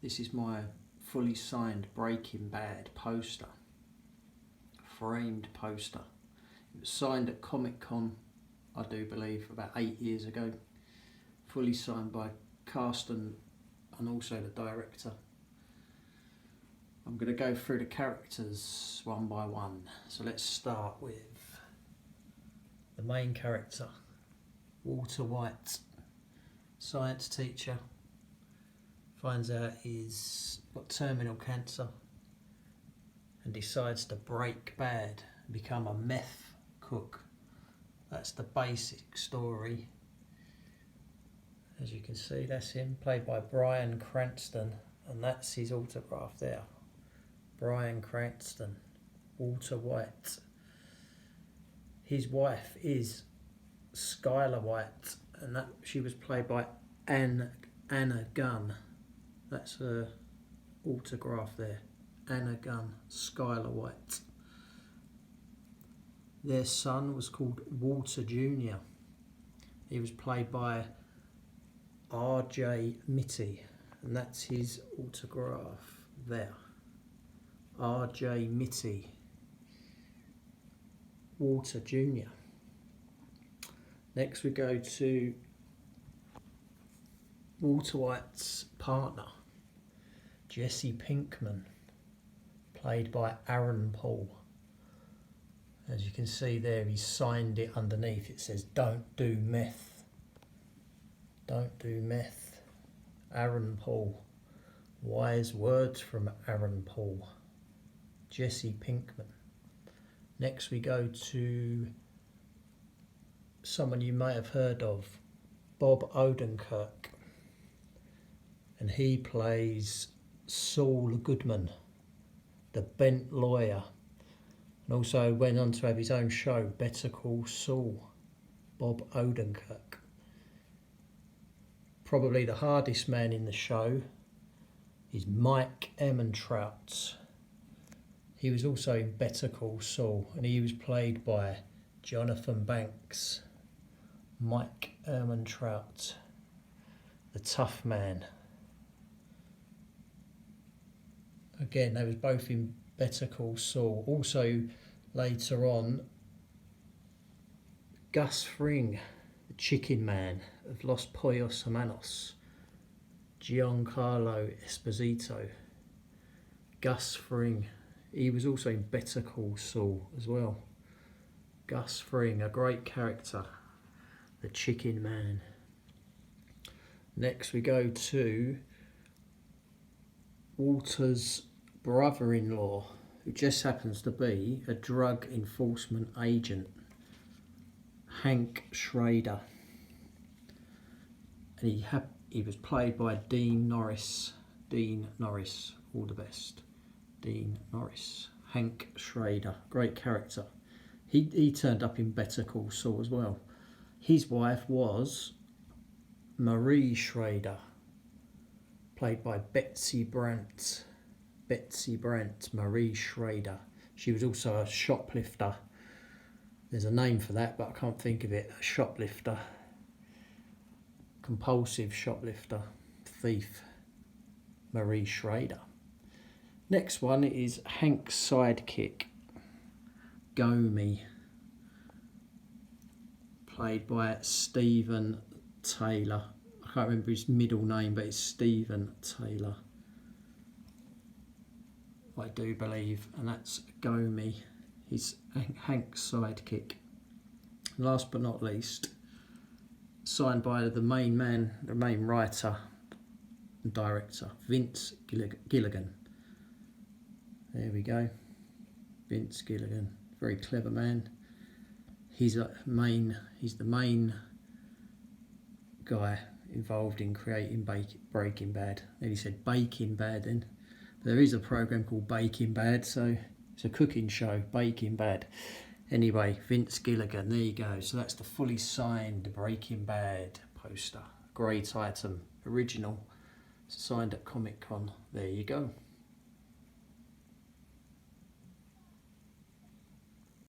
This is my fully signed Breaking Bad poster, framed poster. It was signed at Comic-Con, I do believe, about 8 years ago. Fully signed by cast and also the director. I'm going to go through the characters one by one. So let's start with the main character, Walter White, science teacher. Finds out he's got terminal cancer and decides to break bad and become a meth cook. That's the basic story. As you can see, that's him, played by Bryan Cranston, and that's his autograph there. Bryan Cranston, Walter White. His wife is Skylar White, and that she was played by Anna Gunn. That's her autograph there. Anna Gunn, Skylar White. Their son was called Walter Jr. He was played by R.J. Mitte, and that's his autograph there. R.J. Mitte, Walter Jr. Next we go to Walter White's partner, Jesse Pinkman, played by Aaron Paul. As you can see there, he signed it underneath. It says, "Don't do meth." Don't do meth. Aaron Paul. Wise words from Aaron Paul. Jesse Pinkman. Next we go to someone you may have heard of, Bob Odenkirk. And he plays Saul Goodman, the bent lawyer, and also went on to have his own show, Better Call Saul. Bob Odenkirk. Probably the hardest man in the show is Mike Ehrmantraut. He was also in Better Call Saul, and he was played by Jonathan Banks. Mike Ehrmantraut, the tough man. Again, they was both in Better Call Saul. Also, later on, Gus Fring, the chicken man of Los Pollos Hermanos. Giancarlo Esposito. Gus Fring. He was also in Better Call Saul as well. Gus Fring, a great character. The chicken man. Next we go to Walter's brother-in-law, who just happens to be a drug enforcement agent, Hank Schrader. And he was played by Dean Norris. Dean Norris, all the best. Dean Norris. Hank Schrader, great character. He turned up in Better Call Saul as well. His wife was Marie Schrader, played by Betsy Brandt. Betsy Brandt, Marie Schrader. She was also a shoplifter. There's a name for that, but I can't think of it. A shoplifter. Compulsive shoplifter. Thief. Marie Schrader. Next one is Hank's sidekick, Gomi, played by Stephen Taylor. I can't remember his middle name, but it's Stephen Taylor, I do believe, and that's Gomi. He's Hank's sidekick. And last but not least, signed by the main man, the main writer and director, Vince Gilligan. There we go, Vince Gilligan, very clever man. He's the main guy involved in creating Breaking Bad. Nearly said Baking Bad then. There is a program called Baking Bad, so it's a cooking show, Baking Bad. Anyway, Vince Gilligan, there you go. So that's the fully signed Breaking Bad poster. Great item, original, signed at Comic-Con. There you go.